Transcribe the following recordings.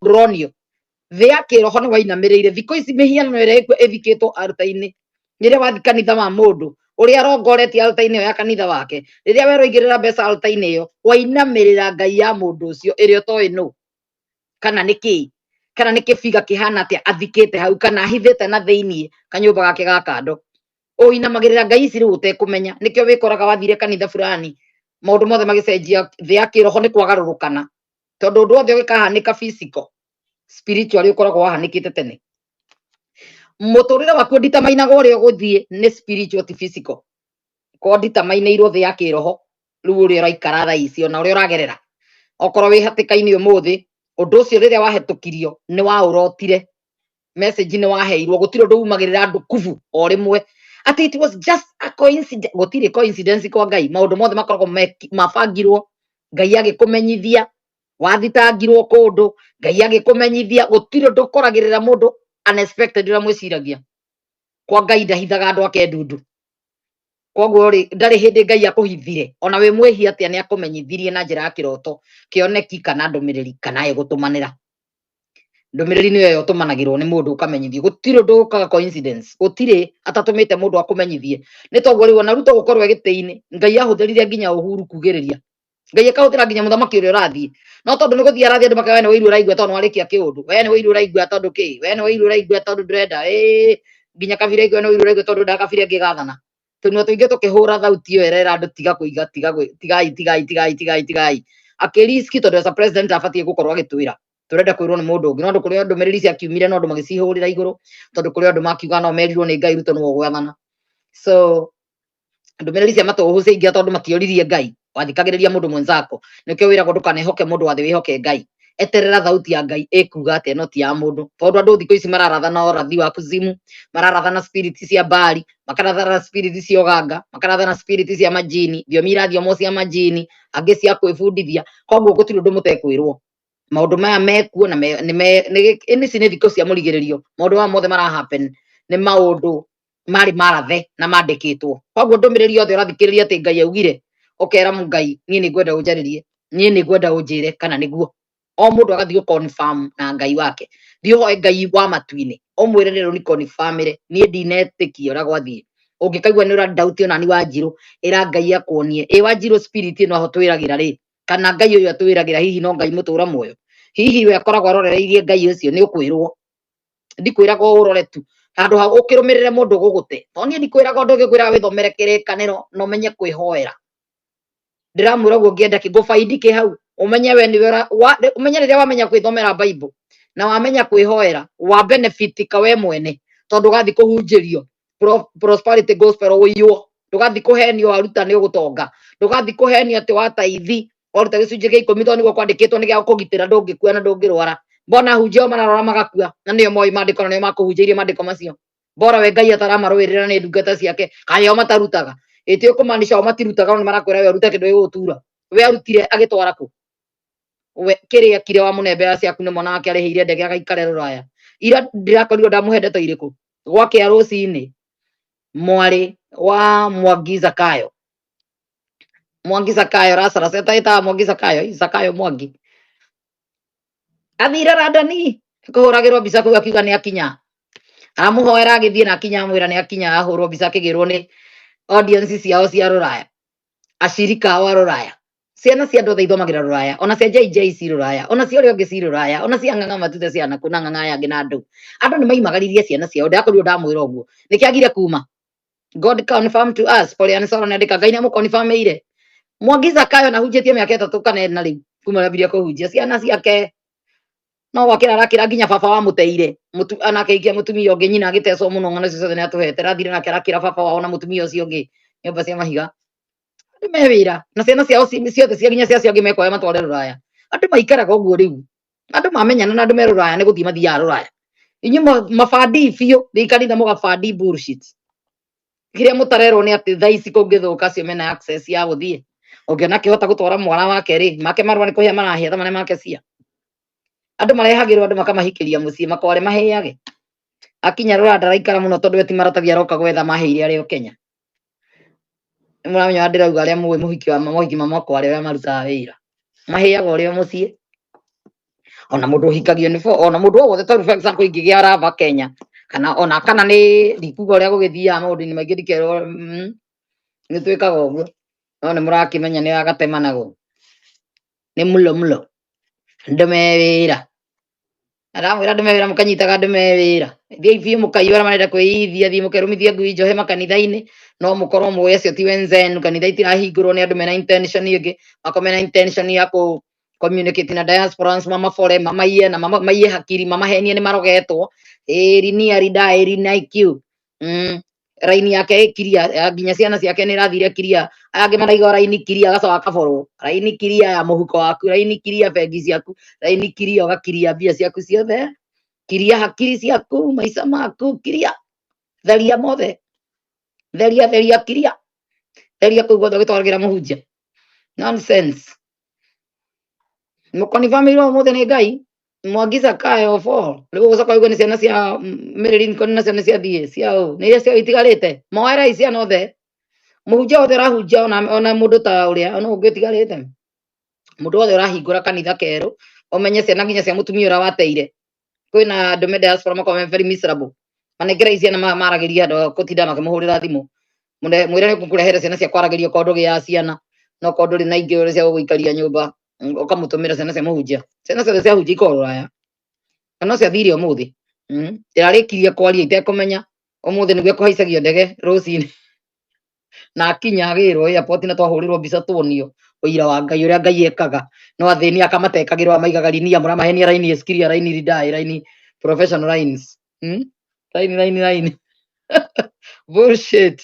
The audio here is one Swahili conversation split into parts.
ndronio thea kiroho ni wainamirire thiko ici mihiano ire ithikitwo altar-ini niria wathi kanitha wa mundu uria arongoretie altar-ini ya kanitha wake riria weroigirira mbeca altar-ini iyo wainamirira ngai ya mundu ucio irio toi no kana niki kana niki figa kihana atia athikite hau kana hithite na thiini kanyumba gake ga kando uinamagirira ngai ici riu utekumenya nikio wikoraga wathire kanitha fulani maundu mothe magicenjia thea kiroho ni kwagarurukana tondu undu othe ugikahanika physical spiritually ukoragwo wahanikite tene muturire waku nditamainaga uria uguthie ni spiritual ti physical ko nditamainirwo thea kiroho riu uria uraikara thaa icio na uria uragerera okorwo wi hatikaini umuthi undu ucio riria wahitukirio ni waurotire message ni waheirwo gutire undu umagirira andu kuvu o rimwe ati it was just a coincidence gutire coincidence kwa ngai maundu mothe makoragwo mabangirwo ngai agikumenyithia wathitangirwo kundu ngai agikumenyithia gutire ndukoragirira mundu unexpected ura mwiciragia kwa ngai ndahithaga andu ake ndundu koguo ri ndari hindi ngai akuhithire ona we mwehia atia ni akumenyithirie na njira ya kiroto kioneki kana ndumiriri kana egutumanira ndumiriri niyo yotumanagirwo ni mundu ukamenyithio gutire ndukaga coincidence gutire atatumite mundu akumenyithie ni toguo riu ona ruto gukorwo egitini ngai ahuthirire nginya uhuru kugiriria ngai akahuthira nginya muthamaki uria urathie no tondu ni guthia arathie andu makawe ni wiru uraigua tondu warikia kiundu we ni wiru uraigua tondu ki we ni wiru uraigua tondu ndurenda nginya kabira igwe ni wiru uraigua tondu ndakabira ngigathana tuno tuinge tukihura thauti iyo erera andu tiga kuiga tigai akiriski tondu as a president afatie gukorwo agitwira turenda kwirwo ni mundu ungi no ndu kuria ndumiriri cia kiumire no ndu magicihurira iguru tondu kuria andu makiuga no merirwo ni ngai ruto no gwathana so ndumiriri cia matohu cingia tondu matioririe ngai wathikagiriria mundu mwenzako nikio wiragwo ndukanehoke mundu wathi wihoke ngai eterera thauti ya ngai ikuga ati no ti ya mundu tondu andu thiko ici mararathana orathi wa kuzimu mararathana spirit cia bali makarathana spirit cia oganga makarathana spirit cia majini thiomi irathiomo cia majini angi cia kwibundithia koguo gutire undu mutekwirwo maundu maya mekuo na ini ci ni thiko cia murigiririo maundu ma mothe mara happen ni maundu mari marathe na mandikitwo koguo ndumiriri othe urathikiriria ati ngai augire ukera mungai nie ni ngwenda unjaririe nie ni ngwenda unjire kana niguo o mundu agathio confirm na ngai wake thio hoe ngai wa matuini o mwirire ru ni confirm ire nie ndinetikia ura gwathie ungikaigua ni ura doubt ona ni Wanjiru ira ngai akuonie Wanjiru spirit ino aho twiragira ri kana ngai uyu atwiragira hihi no ngai mutura moyo hihi we akoragwo arorereirie ngai ucio ni ukwirwo ndikwiraga urore tu handu ha ukirumirire mundu gugute to nie ndikwiraga undu ngikwiraga withomere kirikaniro no menye kwihoera ndiramwira guo ngienda ki gufaidi ki hau umenye we ni umenye riria wamenya kwithomera bible na wamenya kwihoera wa benefit ka we mwene tondu gathi kuhunjirio prosperity gospel uiyo ndugathi kuhenio aruta ni ugutonga ndugathi kuhenio ati wataithi oruta gicunjĩ gĩa 10 tondu niguo kwandikitwo ni gia kugitira ndungikua na ndungirwara mbona hunjio mararora magakua na niyo moi mandiko na niyo makuhunjirie mandiko macio bora we ngai ataramarũĩrĩra ni ndungata ciake kayo matarutaga ĩtĩ ũkũmanisha o matirutaga no marakwĩra we aruta kĩndũ gĩgũtura we arutire agĩtwara kũ we kĩrĩa kire wa mũnembea ciaku nĩ mwana wake arĩhĩire ndege agaikare Rũraya ira ndirakorirwo ndamũhe ndeto irĩkũ gwake arũci-inĩ mwarĩ wa Mwangi Zakayo rasara setaita Mwangi Zakayo Mwangi athire Radani kũhũragĩrwo mbica kũu akiuga nĩ akinya aramũhoera agĩthiĩ na akinya amwĩra nĩ akinya ahũrwo mbica akĩgĩrwo nĩ audience ciao cia Rũraya ashirika ao a Rũraya ciana cia andũ othe ithomagĩra Rũraya ona cia JJ ci Rũraya ona cia ũrĩa ũngĩ ci Rũraya ona cia ng'ang'a matute cia naku na ng'ang'a yangĩ na andũ nĩ maimagaririe ciana ciao ndakorirwo ndamwĩra ũguo nĩkĩagire kuma God confirm to us Polian Soro nĩandĩka Ngai nĩamũconfirmĩire Mwangi Zakayo nahunjĩtie mĩaka 3 kana 4 rĩu kuma ndambirie kũhunjia ciana ciake no wakira arakira nginya baba wa muteire anake ikia mutumia ungi nyina agitecwo muno ng'ano ciothe ni atuhete rathire nake arakira baba wao na mutumia ucio ungi nyumba cia mahiga andu me wira na ciana ciao ciothe cia nginya cia ciongi mekoya matware Rũraya andu maikaraga uguo riu andu mamenyana na andu me Rũraya ni guthii mathiaga Rũraya inyu mabandi biu thikanitha mugabandi bullshit kiria mutarerwo ni ati thaici kungithuka cio mena access ya guthii ungiona kihota gutwara mwana wake ri make marwa ni kuhia marahia thamane make cia andu marehagirwo andu makamahikiria mucii makware maheage akinya Rũraya ndaraikara muno tondu eti maratathi aroka gwetha maheire ario Kenya muramenya ndirauga aria muhiki wa mohiki makware aria marutaga wira maheaga urio mucii ona mundu hikagio ni ona mundu wothe to for example ingigia arava Kenya kana ni ndikuga uria gugithia maundu ni maingi ndikero ni twikaga uguo no ni murakimenya ni agatema nago ni mulo ndemewira aramwira ndemewira mukanyitaga ndemewira thii biu mukaiora marenda kwiyithia thii mukerumithia ngui njohe makanitha-ini no mukorwo muwe acio ti wenzenu kanitha itirahingurwo ni andu mena intention ingi makomena intention ya ku communicate na diaspora mama fore mama iye na mama iye hakiri mama henie ni marogetwo rini arida rini IQ raini yake ikiria nginya ciana ciake ni rathire kiria angi maraiga raini kiria gacoka kaborwo raini kiria ya muhuko waku raini kiria bengi ciaku raini kiria ugakiria mbia ciaku ciothe kiria hakiri ciaku maica maku kiria theria mothe theria kiria theria kuu guothe gitwaragira muhunjia nonsense mukoni family mothe ni Ngai mwagiza kae ofo rigo gucoka ugo ni ciana cia Marilyn koni na ciana cia thie ciao ni iria cio itigarite moera icia nothe muhunjia wothe rahunjia ona mundu ta uria ona ungi tigarite mundu wothe urahingura kanitha keru omenye ciana nginya cia mutumia ura wateire kwina andu me diaspora makome very miserable manengera icia na maragiria andu gutinda makimuhurira thimu mwire ni kukurehere ciana cia kwaragiria kondu gia ciana no kondu ri na ingi uri cia guikaria nyumba ukamutumira ciana cia muhunjia ciana cia hunjia ikoraya kana cia thiri umuthi irarikirie kwaria itekumenya umuthi niguo kuhaicagio ndege rucini na akinya agirwo airport na twahurirwo mbica tuonio uira wa Ngai uria Ngai ekaga no athini akamatekagirwo amaigaga linia muramahenia raini eskiria raini ridai raini professional lines raini bullshit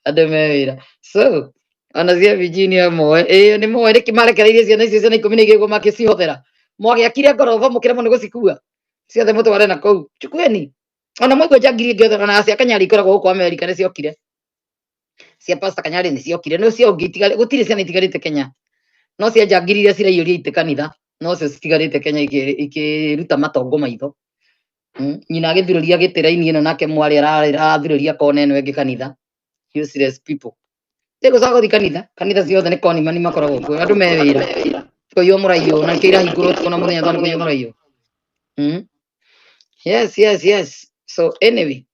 ademera so anazia Virginia moe ni moe ni kimarekereirie ciana icio ciana 10 igego makicihothera mwagiakire ngoroba mukire mo ni gucikua ciothe mutware na kou chukueni ona mwaigua jangiri ngiothe na cia Kanyari ikoragwo huko America ni ciokire cia Pastor Kanyari ni ciokire no cio ngitigare gutire ciana itigarite Kenya no cia jangiri iria ciraiyuria ite kanitha no cio citigarite Kenya ikiruta matongo maitho nyina agithiruria gitiraini ino nake mwari arathiruria kona eno engi kanitha useless people tego sago di kanitha ciothe ni koni mani makoragwo kuo andu mewira koyo muraiyo na kira hinguro tukona muthenya thano koyo muraiyo yes so anyway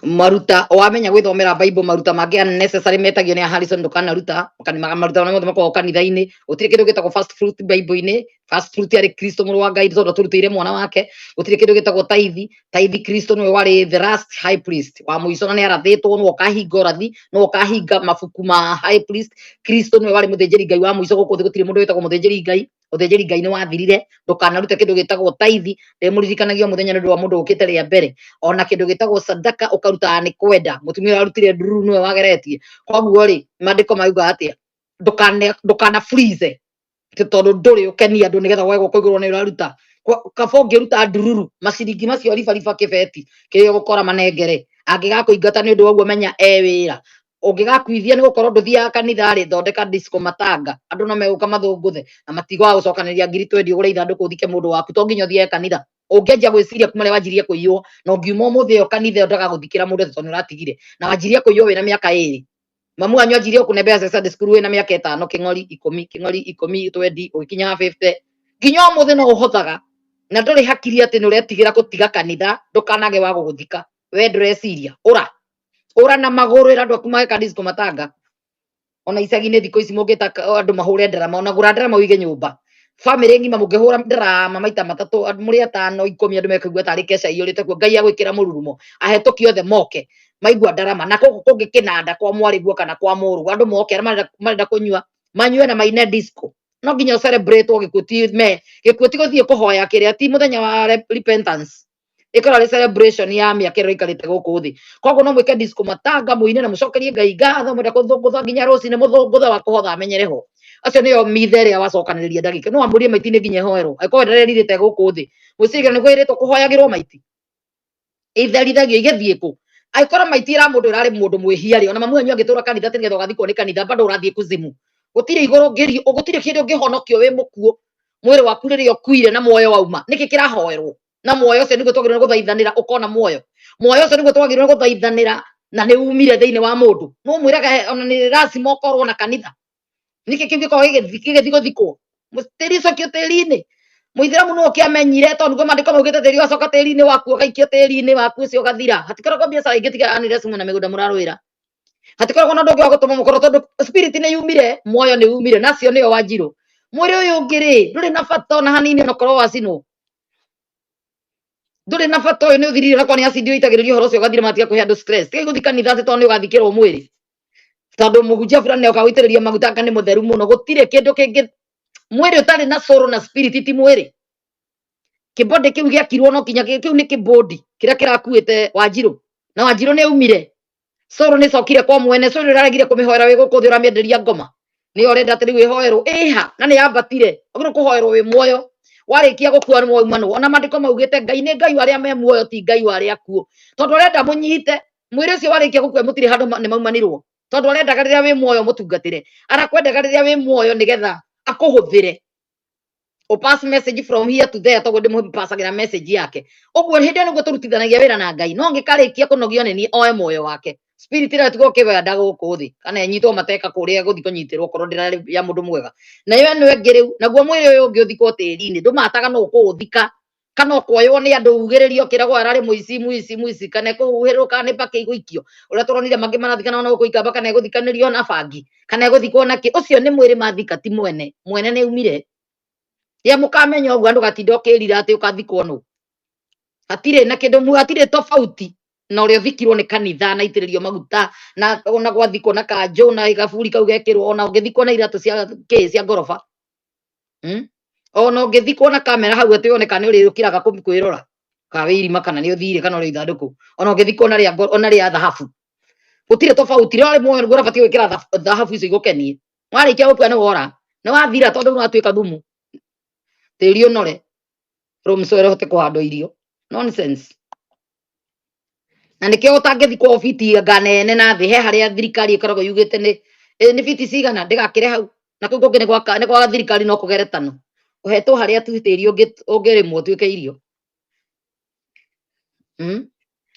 maruta wamenya gwithomera Bible maruta mangi unnecessary metagio ni Harrison ndukanaruta maruta na mothe makoo kanitha-ini utire kindu gitagwo first fruit Bible-ini first fruit ari Kristo muru wa Ngai tondu turutire mwana wake utire kindu gitagwo taithi Kristo niwe wari the last high priest wa muico na ni arathitwo no kahinga rathi no kahinga mafuku ma high priest Kristo niwe wari muthenjeri Ngai wa muico guku gutire mundu witagwo muthenjeri Ngai uthejeri Ngai ni wathirire ndukanarute kindu gitagwo taithi muririkanagia muthenya ndu wa mundu ukite ria mbere ona kindu gitagwo sadaka ukaruta ni kwenda mutumia arutire nduru niwe wageretie koguo ri mandiko mauga atia ndukana freeze tondu nduri ukenia andu nigetha wego kuigurwo ni uraruta kaba ungiruta ndururu maciringi macio ribariba kibeti kiyo gukora manengere angigakuingata ni undu waguo menya wira ungigakuithia ni gukorwo nduthia kanitha ri thondeka disco matanga andu no meguka mathunguthe na matigwa gucokaniria ngiri 20 ugure ithanduku uthike mundu waku to nginya uthie kanitha ungianjia gwiciria kuma ri wanjirie kuiywo no ngiuma umuthi yo kanitha ndaga guthikira mundu tondu uratigire na wanjirie kuiywo wina miaka 2 mamu anyu anjirie kunembea Sunday school wina miaka 5 king'ori 10 20 ugikinya 50 nginya umuthi no uhothaga na nduri hakiri ati nuretigira gutiga kanitha ndukanage wa guguthika we ndureciria ura na maguru ira andu aku mageka disco matanga ona icagi-ini thiko ici mungita andu mahure ndarama ona gura ndarama uige nyumba family ngima mungihura ndarama maita 3 andu muri 5 10 andu mekaigua tari kesha iyurite kuo Ngai agwikira mururumo ahetũki othe moke maigua ndarama na guku kungi kinanda kwa mwariguo kana kwa muru andu moke marenda kunyua manyue na maine disco no nginya celebrate gikuti guthie kuhoya kiria ti muthenya wa repentance ikora celebration ya miaka iro ikarite guku thi koguo no mwike disco matanga muine na mucokerie Ngai ngatho mwenda kuthungutha nginya ruci ni muthungutha wa kuhotha amenyereho acio niyo mithere wacokaniriria ndagika no amurie maiti ni nginya hoero akorwo ndereririte guku thi mucigira ni gwiritwo kuhoyagirwo maiti itherithagio igithie ku aikora maiti ira mundu irari mundu mwihiari ona mamu anyu agitura kanitha tigetha ugathikwo ni kanitha bado urathie kuzimu gutire iguru ngiri gutire kindu ngihonokio wi mukuo mwiri waku riria ukuire na muoyo wauma niki kirahoerwo na muoyo ucio niguo twagirwo guthaithanira ukona muoyo ucio niguo twagirwo guthaithanira na ni umire thiini wa mundu no mwiraga ona ni lazima ukorwo na kanitha niki kingi ko gigithikwo musteri sokio teri-ini Muithiramu no kiamenyire tondu go mandiko maugite tiri wacoka tiri-ini waku gaikio tiri-ini waku ucio gathira hatikoragwo biacara ingi tiga anire sumu na migunda muraruira hatikoragwo na ndongi wa gutuma mukoro tondu spirit ni yumire muoyo ni umire nacio niyo Wanjiru mwiri uyu ungi nduri na bata ona hanini no korwo wacinwo nduri na bata uyu ni uthirire na kwani acidi itagiririo horo ucio gathira matiga kuhe andu stress tiga guthi kanitha ati tondu ugathikirwo mwiri tondu muhunjia fulani oka guitiriria maguta anga ni mutheru muno gutire kindu kingi mwiri utari na soul na spirit ti mwiri kibodi kiu giakirwo no kinya kiu ni kibodi kiria kirakuite Wanjiru na Wanjiru ni umire soul ni cokire kwa mwene soul iraregire kumihoera wi guku thi uramienderia ngoma ni urenda ati riu ihoerwo iha na ni yambatire ogiro kuhoerwo wi muoyo warikia gukua ni manu ona mandiko maugite ngai ni ngai waria me muoyo ti ngai waria kuo tondu urenda munyite mwiri ucio warikia gukua mutire handu ni maumanirwo tondu urenda riria wi muoyo mutungatire arakwendaga riria wi muoyo nigetha akuhuthire o pass message from here to there togo ndimu passagira message yake ogwo hindi niguo turutithanagia wira na ngai no ngikarikia kunogio ni oe muoyo wake spirit ira tigo kibenda guku thi kana nyitwo mateka kuria guthi kunyitirwo korwo ndirari ya mundu mwega na yo no ngiriu naguo mwiri uyu ungi uthikwo tiri-ini ndumataga no kuuthika kana kuoywo ni andu ugiririo kiragwo arari muici kana kuhuhirwo kana ni pake iguikio uria turonire mangi marathikana ona gukuikamba kana guthikanirio na bangi kana guthikwo na ki ucio ni mwiri mathika ti mwene ni umire ya mukamenya ogwo andu gatinde okirira ati ukathikwo no atire na kindu atire tofauti na uria thikirwo ni kanitha na itiririo maguta na ona gwathikwo na kanjo na igaburi kau gekirwo ona ungithikwo na iratu cia ngoroba ona ungithikwo na kamera hau ati oneka ni urirukiraga kwirora kawe irima kana ni uthire kana uri ithanduku ona ungithikwo na ria dhahabu utire tofauti ri moyo ngora bati gwikira dhahabu icio igukenie warikia gukua ni wora ni wathira tondu ni watuika thumu tiri unore rumsore hote kuhando irio nonsense na nikio utangithikwo fiti nganene na thi he haria thirikari ikoragwo yugite ni fiti cigana ndigakire hau na kuu kungi ni kwa thirikari no kugeretano uhetwo haria tu tiri ungirimwo tuike irio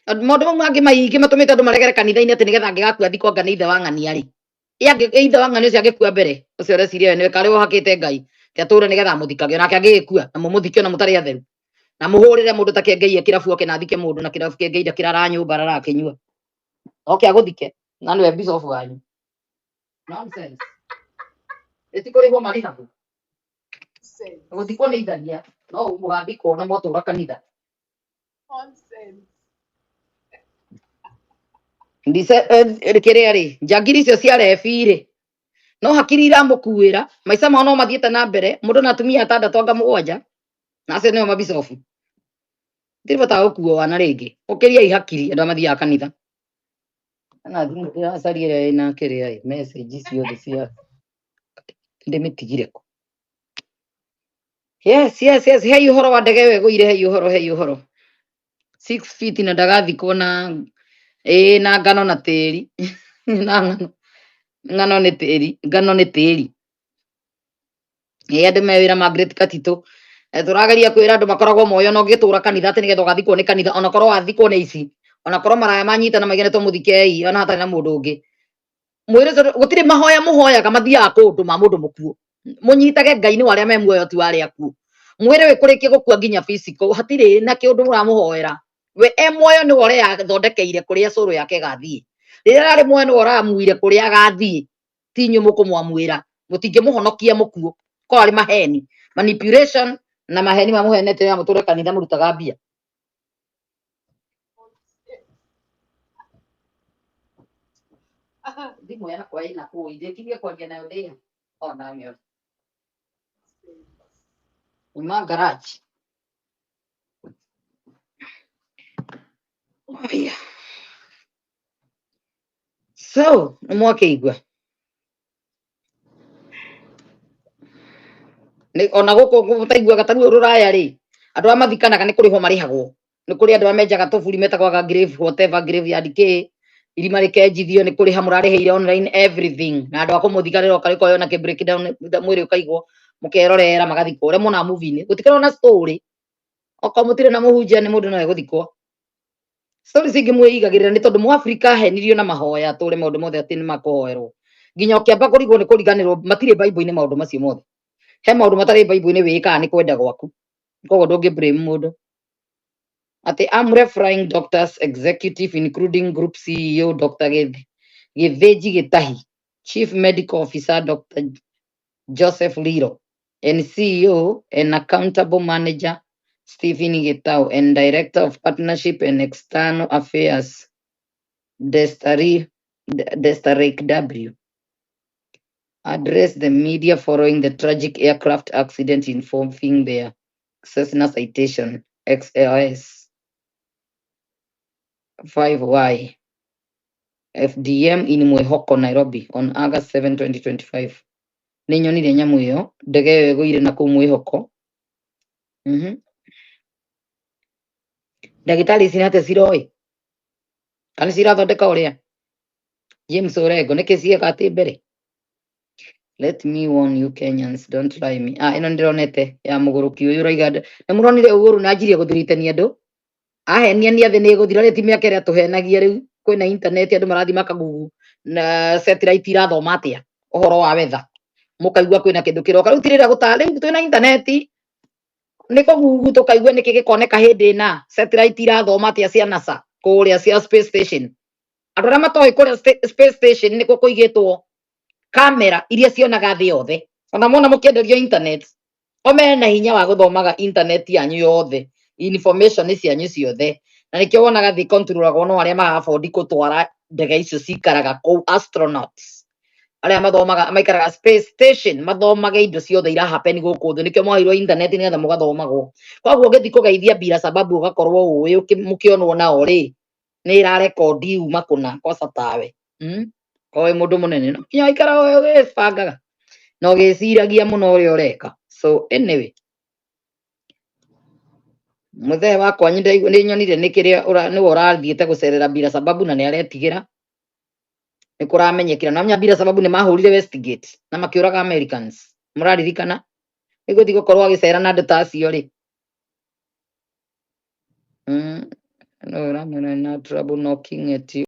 maundu mau mangi maingi matumite andu maregere kanitha-ini ati nigetha angigakua thikwo anga ni ithe wa ng'ania ri ithe wa ng'ania ucio angikua mbere ucio ureciria ni kari uhakite ngai tiatura nigetha muthikage nake angigikua na mumuthikio na mutari atheru na muhurire mundu ta kengeia kirabu oke na thike mundu na kirabu kengeia kirara nyumba rara kinyua oke aguthike na niwe bishop wanyu nonsense etikorihwo marinabu guthikwo ni itharia no mugathikwo na mwatura kanitha ndice kiria ri njangiri icio cia rebi ri no hakiri iramukuira maica mao no mathiete na mbere mundu na atumia atandatu anga mugwanja na acio nio mabicobu ndiri bata gukuo wana ringi ukiriai hakiri andu amathiaga kanitha na thimu iracaria ina kiria message ciothe cia ndimitigire ku yes hei uhoro wa ndege we guire hei uhoro 6 feet na ndagathikwo na na ngano na tiri na ngano ni tiri andu me wira ma Great Katitu turageria kwira andu makoragwo moyo no ngitura kanitha ati nigetha ugathikwo ni kanitha ona korwo wathikwo ni ici ona korwo maraya manyitana maigene muthikei ona hatari na mundu ungi mwire gutire mahoya muhoyaga mathiaga kundu ma mundu mukuo munyitage ngai ni waria me muoyo ti waria kuo mwire we kurikia gukua nginya physical hatire na kiundu muramuhoera we muoyo ni wore ya thondekeire kuria curu yake gathie riria ari muoyo ni wora muire kuria gathie tinyu mukumwamwira mutingimuhonokia mukuo ko ari maheni manipulation na maheni mamuhenete ya muture kanitha murutaga mbia thimu yakwa ina kuu ndikirie kwaria nayo ndia ona mio uma garage oya so mwakeigua ni ona guku gutaiguaga taruo ruraya ri andu amathikanaga ni kurihwo marihagwo ni kuri andu amenjaga toburi metagwaga grave whatever grave yard ke irima rikenjithio ni kuriha murariheire online everything na andu akumuthikanira ukariko yona ke breakdown mwiri ukaigwo mukerorera magathikwo ure mona movie ni gutikana na story okamutire na muhunjia ni mundu no guthikwo story singi mwiigagirira ni tondu mu Africa henirio na mahoya ture maundu mothe ati ni makoerwo nginya ukiamba kurigwo ni kuriganirwo matire bible-ini maundu macio mothe he maundu matari bible-ini wikaga ni kwenda gwaku koguo ndungi blame mundu. Ati I'm referring doctors executive including group CEO Dr. Githinji Gitahi, Chief Medical Officer Dr. Joseph Liro, and CEO and Accountable Manager Stephen Gitau, and Director of Partnership and External Affairs Destarek W. Addressed the media following the tragic aircraft accident involving their Cessna Citation XLS 5Y FDM in Mwihoko, Nairobi on August 7, 2025. Nĩ nyonire nyamũ ĩyo, ndege ĩyo ĩgũire na kũu Mwihoko. Ndagĩtarĩ ici nate ciroĩ kana cirathondeka ũrĩa James Orengo nĩkĩ cieka atĩ mbere. Let me warn you Kenyans, don't try me. Ĩno ndĩronete ya mũgũrũki ũyũ ũraiga nĩ mũronire Uhuru na anjirie gũthiritania andũ ahenia nĩ athĩ nĩ gũthira rĩ ti mĩaka ĩrĩa tũhenagia rĩu kwĩna internet andũ marathi makagugu na satellite irathoma atĩa ũhoro wa weather mũkaigua kwĩna kĩndũ kĩroka rĩu tirĩra gũtara rĩu twĩna internet nĩ kũgugu tũkaigua nĩkĩ gĩkoneka hĩndĩ na satellite irathoma atĩa cia NASA kũrĩa cia space station. Andũ arĩa matoĩ kũrĩa space station nĩkuo kũigĩtwo kamera iria cionaga thĩ yothe, ona mona mũkĩenderio internet o mena hinya wa gũthomaga internet yanyu yothe information cianyu ciothe, na nĩkĩo wonaga thĩ controlagwo no arĩa magabondi gũtwara ndege icio cikaraga kũu astronauts arĩa mathomaga maikaraga space station mathomage indo ciothe ira happen gũkũ thĩ, nĩkĩo mwaheirwo internet nĩgetha mũgathomagwo. Koguo ũgĩthi kũgeithia Bila Sababu ũgakorwo ũĩ mũkĩonwo nao rĩ nĩ ĩrarekondi uma kũna kosa tawe kowe mũndũ mũnene no nginya waikara ũgĩbangaga na ũgĩciragia mũno ũrĩa ũreka. So anyway, mũthee wakwa nĩ nyonire nĩ kĩrĩa nĩwe ũrathiĩte gũcerera Bila Sababu na nĩ aretigĩra nĩ kũramenyekera na Bila Sababu nĩ mahũrire Westgate na makĩũraga Americans mũraririkana nĩgũthi gũkorwo agĩcera na andũ ta acio rĩ no ũramwĩra na trouble knocking at you.